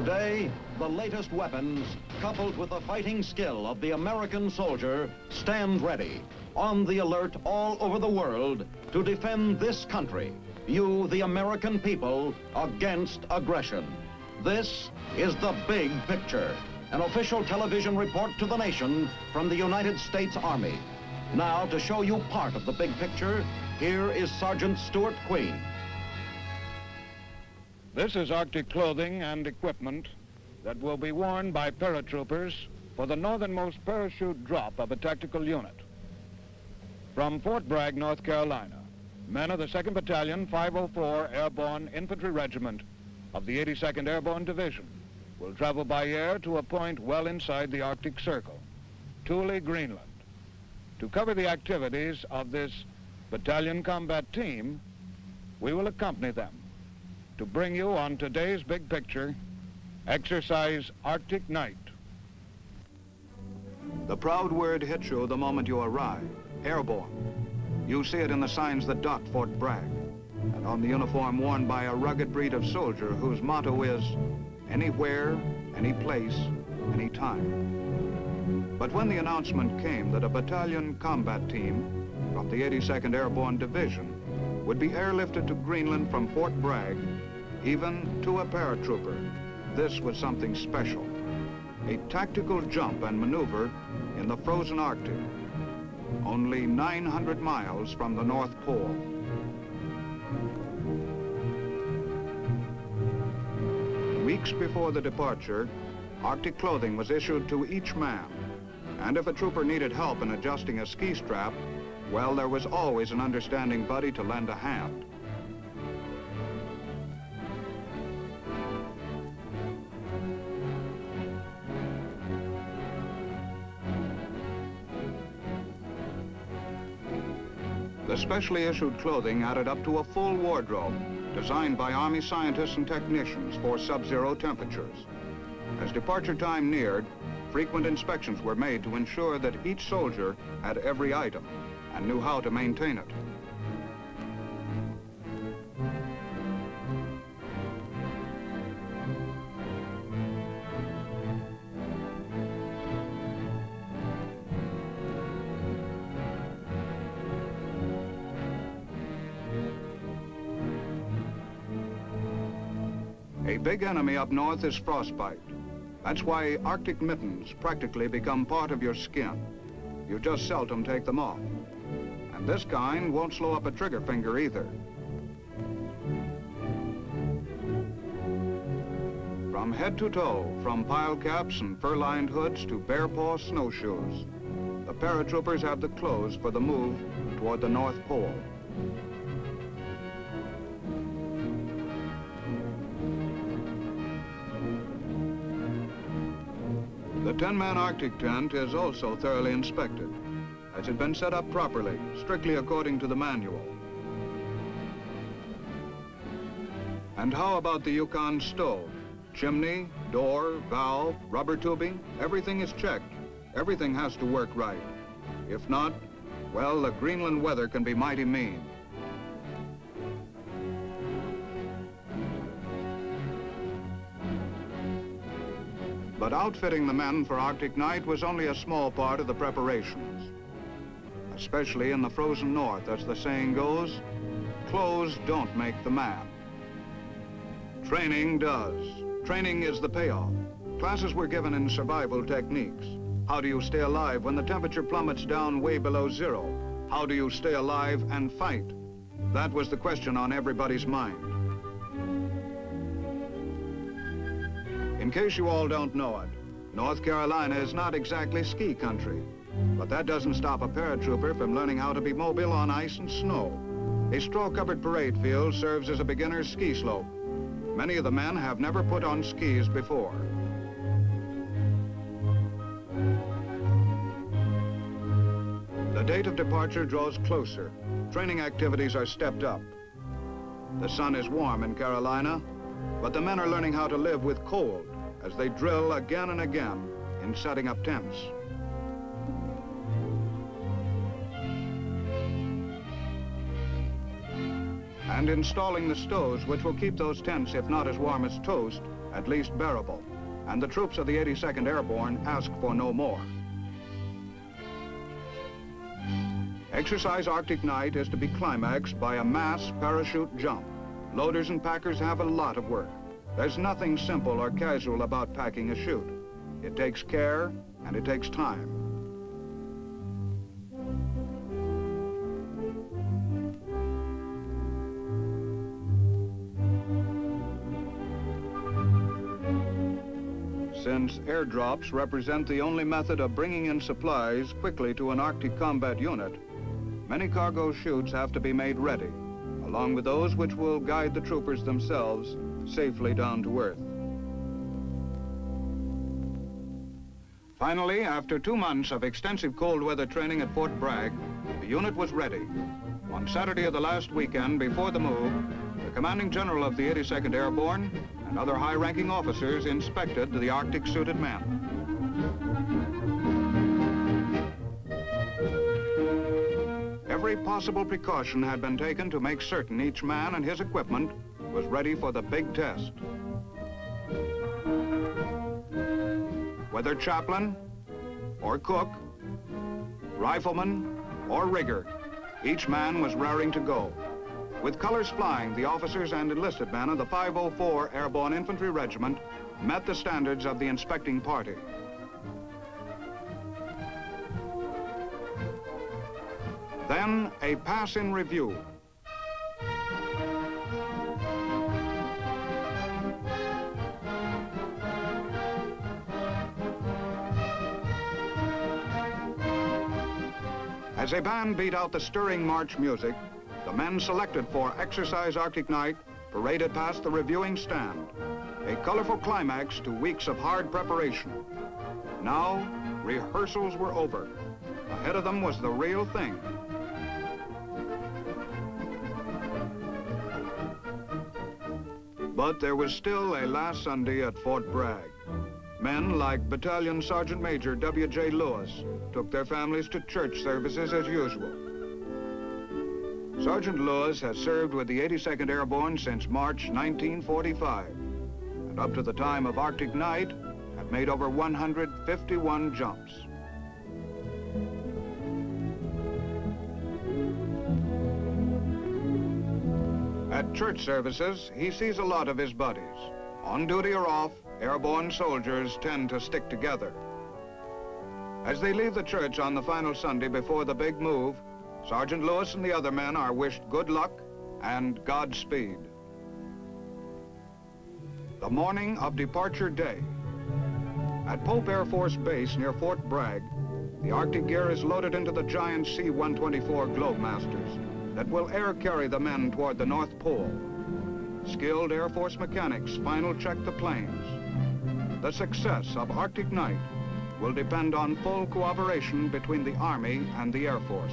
Today, the latest weapons, coupled with the fighting skill of the American soldier, stand ready, on the alert all over the world to defend this country, you, the American people, against aggression. This is The Big Picture, an official television report to the nation from the United States Army. Now, to show you part of the big picture, here is Sergeant Stu Queen. This is Arctic clothing and equipment that will be worn by paratroopers for the northernmost parachute drop of a tactical unit. From Fort Bragg, North Carolina, men of the 2nd Battalion, 504 Airborne Infantry Regiment of the 82nd Airborne Division will travel by air to a point well inside the Arctic Circle, Thule, Greenland. To cover the activities of this battalion combat team, we will accompany them to bring you on today's big picture, Excersise Arctic Night. The proud word hits you the moment you arrive, airborne. You see it in the signs that dot Fort Bragg, and on the uniform worn by a rugged breed of soldier whose motto is, anywhere, any place, any time. But when the announcement came that a battalion combat team from the 82nd Airborne Division would be airlifted to Greenland from Fort Bragg, even to a paratrooper, this was something special. A tactical jump and maneuver in the frozen Arctic, only 900 miles from the North Pole. Weeks before the departure, Arctic clothing was issued to each man. And if a trooper needed help in adjusting a ski strap, well, there was always an understanding buddy to lend a hand. The specially issued clothing added up to a full wardrobe, designed by Army scientists and technicians for sub-zero temperatures. As departure time neared, frequent inspections were made to ensure that each soldier had every item and knew how to maintain it. A big enemy up north is frostbite. That's why Arctic mittens practically become part of your skin. You just seldom take them off. And this kind won't slow up a trigger finger either. From head to toe, from pile caps and fur-lined hoods to bare-paw snowshoes, the paratroopers have the clothes for the move toward the North Pole. The 10-man Arctic tent is also thoroughly inspected. Has it been set up properly, strictly according to the manual? And how about the Yukon stove? Chimney, door, valve, rubber tubing, everything is checked. Everything has to work right. If not, well, the Greenland weather can be mighty mean. But outfitting the men for Arctic Night was only a small part of the preparations. Especially in the frozen north, as the saying goes, clothes don't make the man. Training does. Training is the payoff. Classes were given in survival techniques. How do you stay alive when the temperature plummets down way below zero? How do you stay alive and fight? That was the question on everybody's mind. In case you all don't know it, North Carolina is not exactly ski country, but that doesn't stop a paratrooper from learning how to be mobile on ice and snow. A straw-covered parade field serves as a beginner's ski slope. Many of the men have never put on skis before. The date of departure draws closer. Training activities are stepped up. The sun is warm in Carolina, but the men are learning how to live with cold as they drill again and again in setting up tents. And installing the stoves which will keep those tents, if not as warm as toast, at least bearable, and the troops of the 82nd Airborne ask for no more. Exercise Arctic Night is to be climaxed by a mass parachute jump. Loaders and packers have a lot of work. There's nothing simple or casual about packing a chute. It takes care and it takes time. Since airdrops represent the only method of bringing in supplies quickly to an Arctic combat unit, many cargo chutes have to be made ready, along with those which will guide the troopers themselves safely down to earth. Finally, after 2 months of extensive cold weather training at Fort Bragg, the unit was ready. On Saturday of the last weekend before the move, the commanding general of the 82nd Airborne and other high-ranking officers inspected the Arctic suited men. Every possible precaution had been taken to make certain each man and his equipment was ready for the big test. Whether chaplain or cook, rifleman or rigger, each man was raring to go. With colors flying, the officers and enlisted men of the 504 Airborne Infantry Regiment met the standards of the inspecting party. Then a pass in review. As a band beat out the stirring march music, the men selected for Exercise Arctic Night paraded past the reviewing stand, a colorful climax to weeks of hard preparation. Now, rehearsals were over. Ahead of them was the real thing. But there was still a last Sunday at Fort Bragg. Men like Battalion Sergeant Major W.J. Lewis took their families to church services as usual. Sergeant Lewis has served with the 82nd Airborne since March 1945, and up to the time of Arctic Night, had made over 151 jumps. At church services, he sees a lot of his buddies. On duty or off, airborne soldiers tend to stick together. As they leave the church on the final Sunday before the big move, Sergeant Lewis and the other men are wished good luck and Godspeed. The morning of departure day. At Pope Air Force Base near Fort Bragg, the Arctic gear is loaded into the giant C-124 Globemasters that will air carry the men toward the North Pole. Skilled Air Force mechanics final check the planes. The success of Arctic Night will depend on full cooperation between the Army and the Air Force.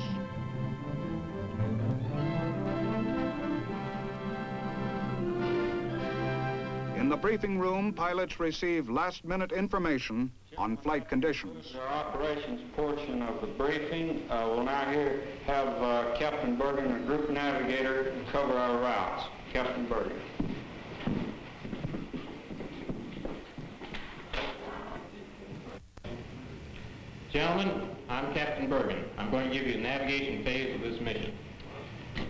In the briefing room, pilots receive last-minute information on flight conditions. Our operations portion of the briefing. We'll now have Captain Bergen, a group navigator, cover our routes. Captain Bergen. Gentlemen, I'm Captain Bergen. I'm going to give you the navigation phase of this mission.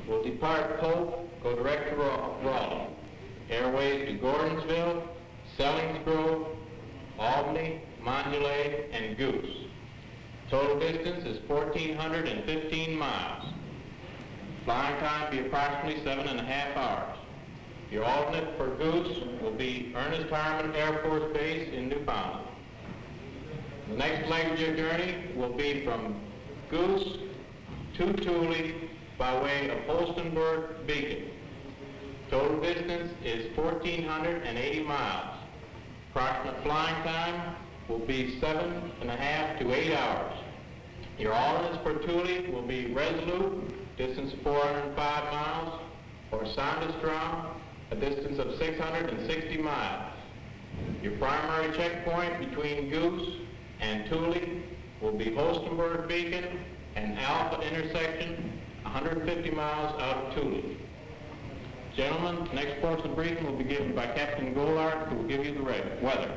We'll depart Pope, go direct to Raleigh. Airways to Gordonsville, Selinsgrove, Albany, Mondelez, and Goose. Total distance is 1,415 miles. Flying time will be approximately 7.5 hours. Your alternate for Goose will be Ernest Harmon Air Force Base in Newfoundland. The next leg of your journey will be from Goose to Thule by way of Holstenberg Beacon. Total distance is 1,480 miles. Approximate flying time will be 7.5 to 8 hours. Your alternates for Thule will be Resolute, distance of 405 miles, or Sandestrom, a distance of 660 miles. Your primary checkpoint between Goose and Thule will be Holstenberg Beacon and Alpha intersection, 150 miles out of Thule. Gentlemen, next portion of the briefing will be given by Captain Goulart, who will give you the weather.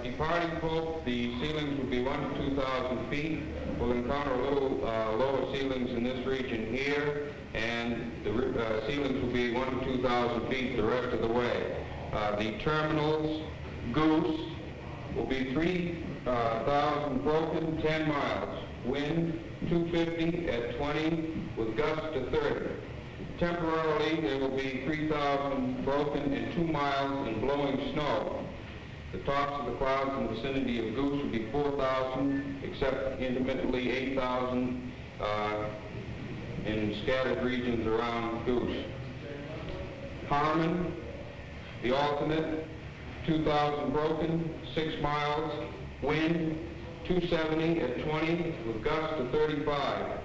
Departing Pope, the ceilings will be 1,000 to 2,000 feet. We'll encounter a little lower ceilings in this region here, and the ceilings will be 1,000 to 2,000 feet the rest of the way. The terminals, Goose, will be 3,000 broken, 10 miles. Wind 250 at 20 with gusts to 30. Temporarily, there will be 3,000 broken and 2 miles in blowing snow. The tops of the clouds in the vicinity of Goose will be 4,000, except intermittently 8,000 in scattered regions around Goose. Harmon, the alternate, 2,000 broken, 6 miles, wind 270 at 20 with gusts to 35.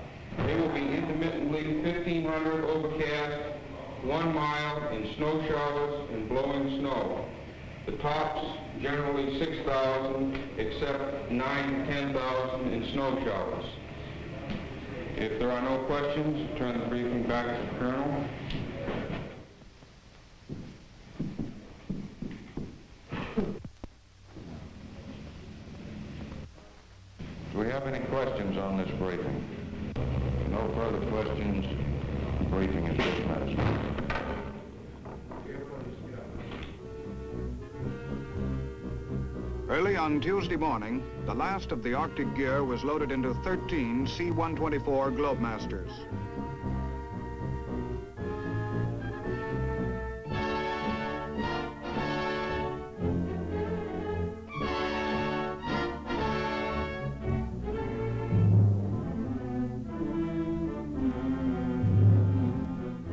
They will be intermittently 1,500 overcast, 1 mile in snow showers and blowing snow. The tops generally 6,000, except 9,000 to 10,000 in snow showers. If there are no questions, turn the briefing back to the Colonel. Do we have any questions on this briefing? No further questions. The briefing is dismissed. Early on Tuesday morning, the last of the Arctic gear was loaded into 13 C-124 Globemasters.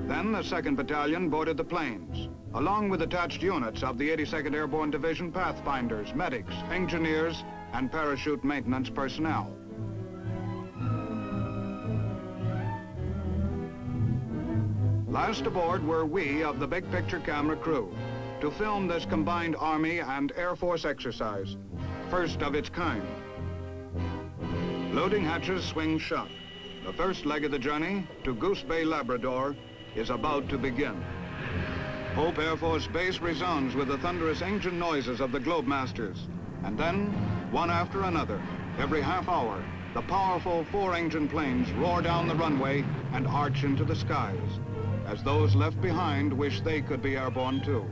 Then the 2nd Battalion boarded the planes, along with attached units of the 82nd Airborne Division pathfinders, medics, engineers, and parachute maintenance personnel. Last aboard were we of the big picture camera crew to film this combined Army and Air Force exercise, first of its kind. Loading hatches swing shut. The first leg of the journey to Goose Bay, Labrador, is about to begin. Hope Air Force Base resounds with the thunderous engine noises of the Globemasters. And then, one after another, every half hour, the powerful 4-engine planes roar down the runway and arch into the skies, as those left behind wish they could be airborne too.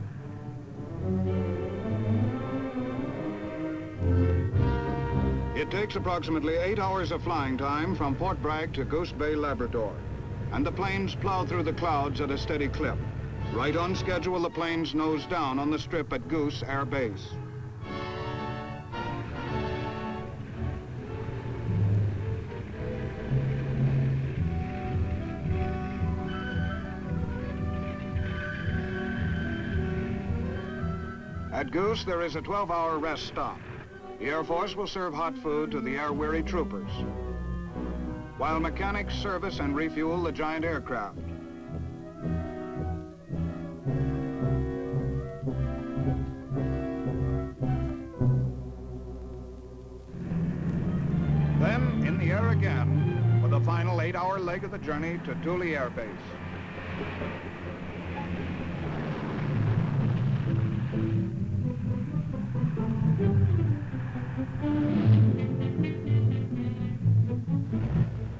It takes approximately 8 hours of flying time from Fort Bragg to Goose Bay, Labrador, and the planes plow through the clouds at a steady clip. Right on schedule, the planes nose down on the strip at Goose Air Base. At Goose, there is a 12-hour rest stop. The Air Force will serve hot food to the air-weary troopers, while mechanics service and refuel the giant aircraft. Then, in the air again, for the final 8-hour leg of the journey to Thule Air Base.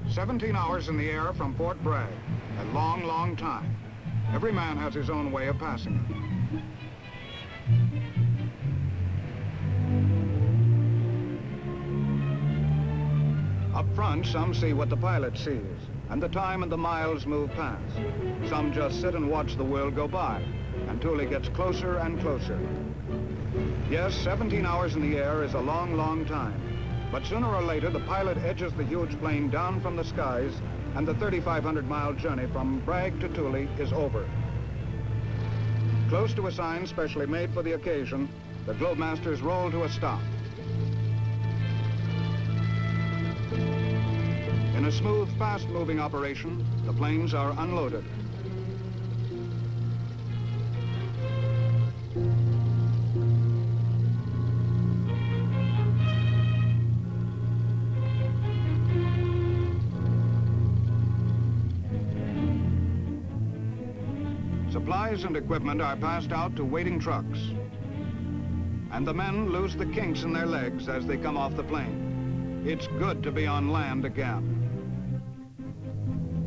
"17 hours in the air from Fort Bragg. A long, long time. Every man has his own way of passing it. Up front, some see what the pilot sees, and the time and the miles move past. Some just sit and watch the world go by, and Thule gets closer and closer. Yes, 17 hours in the air is a long, long time. But sooner or later, the pilot edges the huge plane down from the skies, and the 3,500-mile journey from Bragg to Thule is over. Close to a sign specially made for the occasion, the Globemasters roll to a stop. In a smooth, fast-moving operation, the planes are unloaded. Supplies and equipment are passed out to waiting trucks. And the men lose the kinks in their legs as they come off the plane. It's good to be on land again.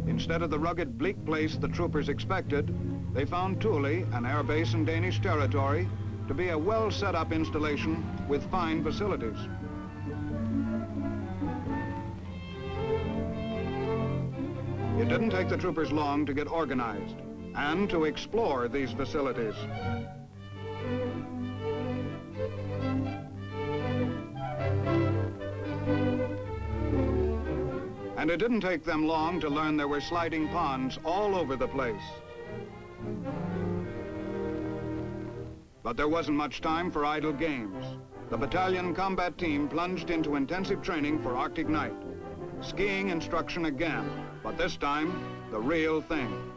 Instead of the rugged, bleak place the troopers expected, they found Thule, an air base in Danish territory, to be a well-set-up installation with fine facilities. It didn't take the troopers long to get organized and to explore these facilities. And it didn't take them long to learn there were sliding ponds all over the place. But there wasn't much time for idle games. The battalion combat team plunged into intensive training for Arctic Night. Skiing instruction again, but this time, the real thing.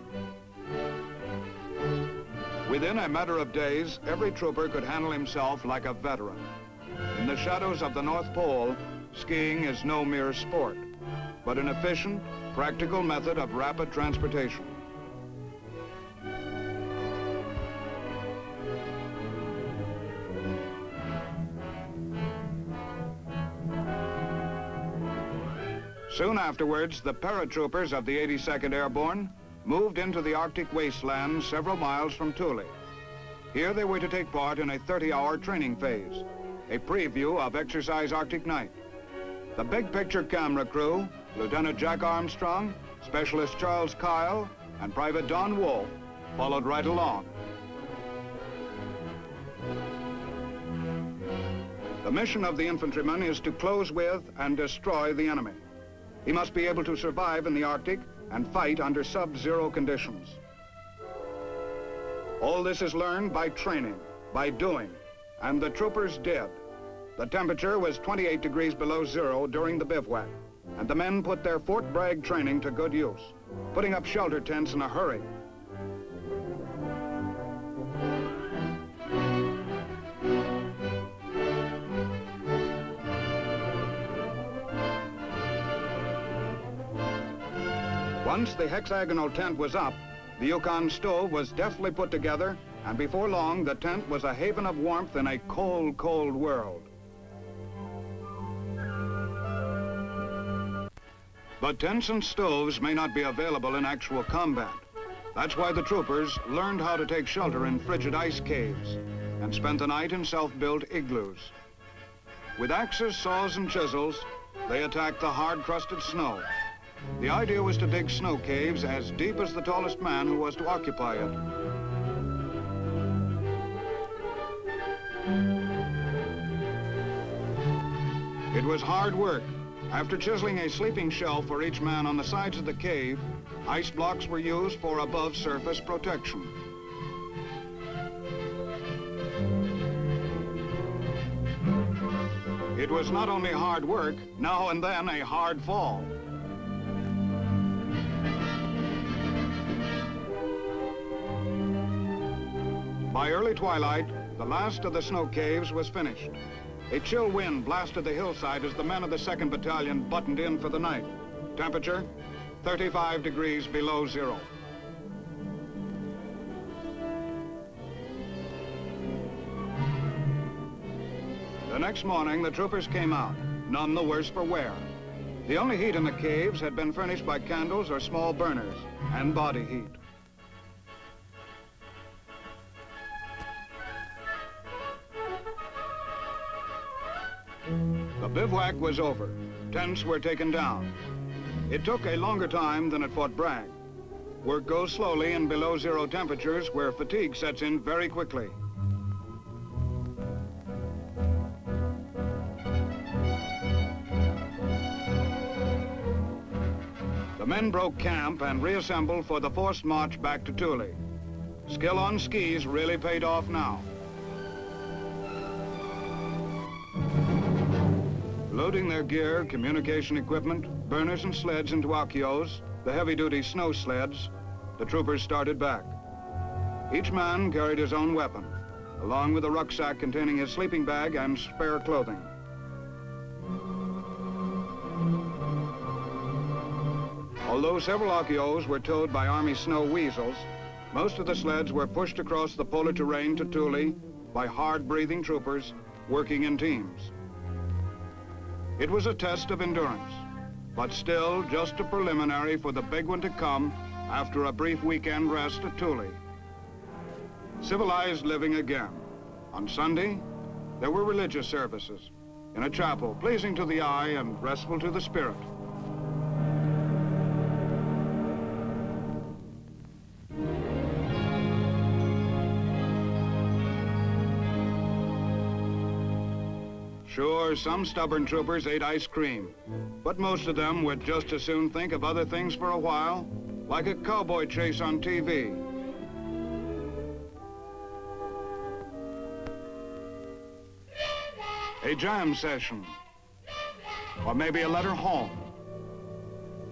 Within a matter of days, every trooper could handle himself like a veteran. In the shadows of the North Pole, skiing is no mere sport, but an efficient, practical method of rapid transportation. Soon afterwards, the paratroopers of the 82nd Airborne moved into the Arctic wastelands several miles from Thule. Here they were to take part in a 30-hour training phase, a preview of Excersise Arctic Night. The big picture camera crew, Lieutenant Jack Armstrong, Specialist Charles Kyle, and Private Don Wolf, followed right along. The mission of the infantryman is to close with and destroy the enemy. He must be able to survive in the Arctic and fight under sub-zero conditions. All this is learned by training, by doing, and the troopers did. The temperature was 28 degrees below zero during the bivouac, and the men put their Fort Bragg training to good use, putting up shelter tents in a hurry. Once the hexagonal tent was up, the Yukon stove was deftly put together, and before long, the tent was a haven of warmth in a cold, cold world. But tents and stoves may not be available in actual combat. That's why the troopers learned how to take shelter in frigid ice caves and spent the night in self-built igloos. With axes, saws, and chisels, they attacked the hard-crusted snow. The idea was to dig snow caves as deep as the tallest man who was to occupy it. It was hard work. After chiseling a sleeping shelf for each man on the sides of the cave, ice blocks were used for above-surface protection. It was not only hard work, now and then a hard fall. By early twilight, the last of the snow caves was finished. A chill wind blasted the hillside as the men of the 2nd Battalion buttoned in for the night. Temperature, 35 degrees below zero. The next morning, the troopers came out, none the worse for wear. The only heat in the caves had been furnished by candles or small burners and body heat. The bivouac was over. Tents were taken down. It took a longer time than at Fort Bragg. Work goes slowly in below zero temperatures where fatigue sets in very quickly. The men broke camp and reassembled for the forced march back to Thule. Skill on skis really paid off now. Loading their gear, communication equipment, burners and sleds into Akios, the heavy-duty snow sleds, the troopers started back. Each man carried his own weapon, along with a rucksack containing his sleeping bag and spare clothing. Although several Akios were towed by Army snow weasels, Most of the sleds were pushed across the polar terrain to Thule by hard-breathing troopers working in teams. It was a test of endurance, but still just a preliminary for the big one to come after a brief weekend rest at Thule. Civilized living again. On Sunday, there were religious services in a chapel, pleasing to the eye and restful to the spirit. Sure, some stubborn troopers ate ice cream, but most of them would just as soon think of other things for a while, like a cowboy chase on TV. A jam session, or maybe a letter home.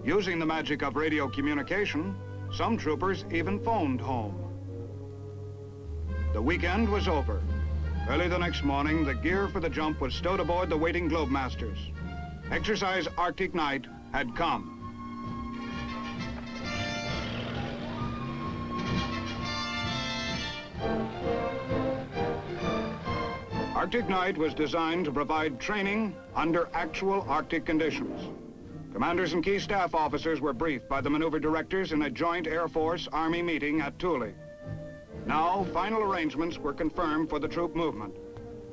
Using the magic of radio communication, some troopers even phoned home. The weekend was over. Early the next morning, the gear for the jump was stowed aboard the waiting Globemasters. Exercise Arctic Night had come. Arctic Night was designed to provide training under actual Arctic conditions. Commanders and key staff officers were briefed by the maneuver directors in a joint Air Force-Army meeting at Thule. Now, final arrangements were confirmed for the troop movement.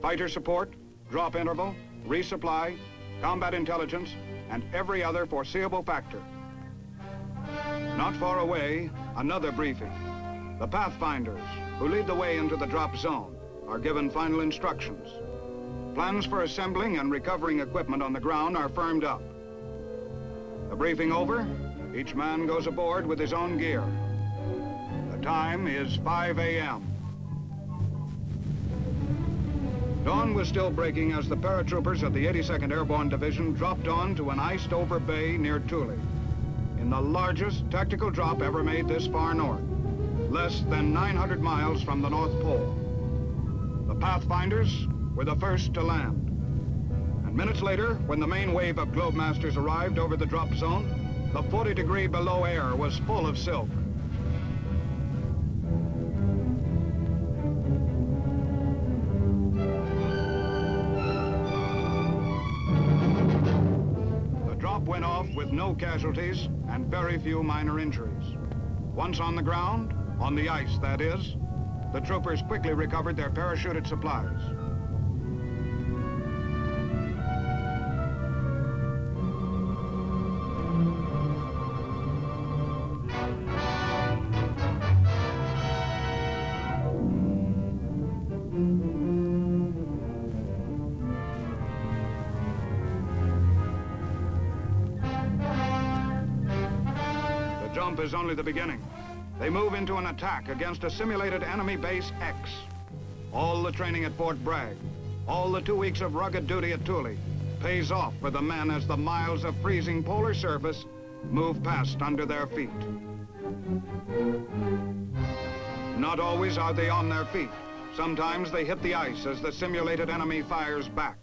Fighter support, drop interval, resupply, combat intelligence, and every other foreseeable factor. Not far away, another briefing. The Pathfinders, who lead the way into the drop zone, are given final instructions. Plans for assembling and recovering equipment on the ground are firmed up. The briefing over, each man goes aboard with his own gear. The time is 5 a.m. Dawn was still breaking as the paratroopers of the 82nd Airborne Division dropped on to an iced-over bay near Thule, in the largest tactical drop ever made this far north, less than 900 miles from the North Pole. The Pathfinders were the first to land. And minutes later, when the main wave of Globemasters arrived over the drop zone, the 40-degree below air was full of silk. The drop went off with no casualties and very few minor injuries. Once on the ground, on the ice that is, the troopers quickly recovered their parachuted supplies. The jump is only the beginning. They move into an attack against a simulated enemy base X. All the training at Fort Bragg, all the 2 weeks of rugged duty at Thule, pays off for the men as the miles of freezing polar surface move past under their feet. Not always are they on their feet. Sometimes they hit the ice as the simulated enemy fires back.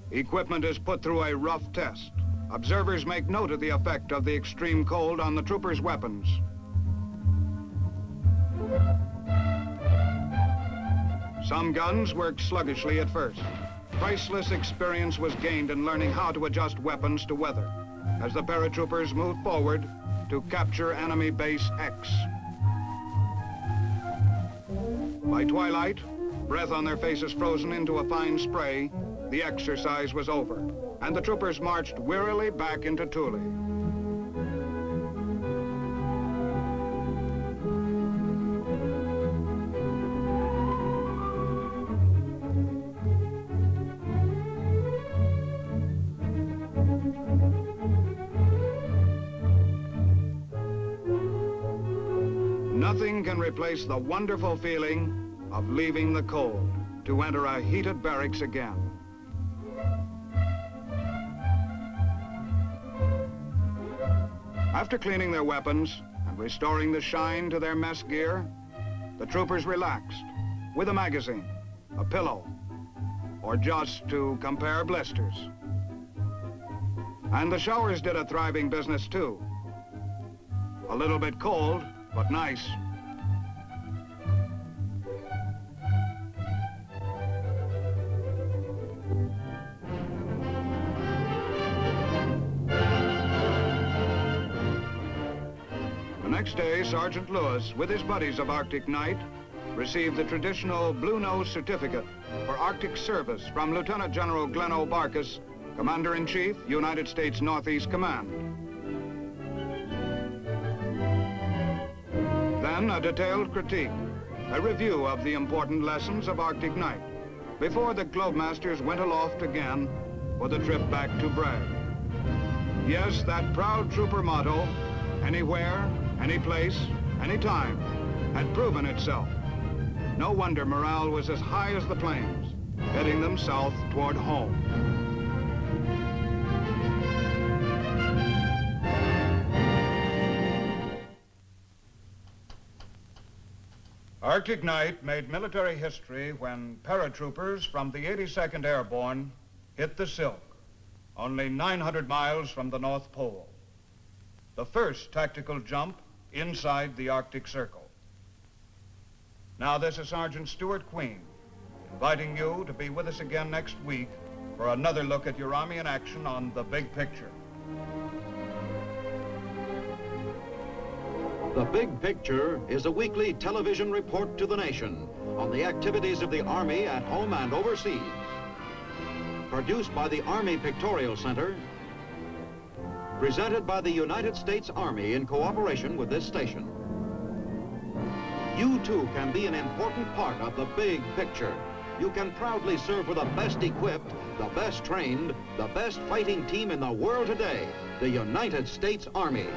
Equipment is put through a rough test. Observers make note of the effect of the extreme cold on the troopers' weapons. Some guns worked sluggishly at first. Priceless experience was gained in learning how to adjust weapons to weather as the paratroopers moved forward to capture enemy base X. By twilight, breath on their faces frozen into a fine spray, the exercise was over, and the troopers marched wearily back into Thule. Nothing can replace the wonderful feeling of leaving the cold to enter a heated barracks again. After cleaning their weapons and restoring the shine to their mess gear, the troopers relaxed with a magazine, a pillow, or just to compare blisters. And the showers did a thriving business too. A little bit cold, but nice. The next day, Sergeant Lewis, with his buddies of Arctic Night, received the traditional Blue Nose Certificate for Arctic service from Lieutenant General Glenn O'Barkus, Commander-in-Chief, United States Northeast Command. Then a detailed critique, a review of the important lessons of Arctic Night, before the Globemasters went aloft again for the trip back to Bragg. Yes, that proud trooper motto, anywhere, any place, any time, had proven itself. No wonder morale was as high as the planes, heading them south toward home. Arctic Night made military history when paratroopers from the 82nd Airborne hit the Silk, only 900 miles from the North Pole. The first tactical jump inside the Arctic Circle. Now this is Sergeant Stu Queen, inviting you to be with us again next week for another look at your Army in action on The Big Picture. The Big Picture is a weekly television report to the nation on the activities of the Army at home and overseas. Produced by the Army Pictorial Center, presented by the United States Army in cooperation with this station. You too can be an important part of the big picture. You can proudly serve with the best equipped, the best trained, the best fighting team in the world today, the United States Army.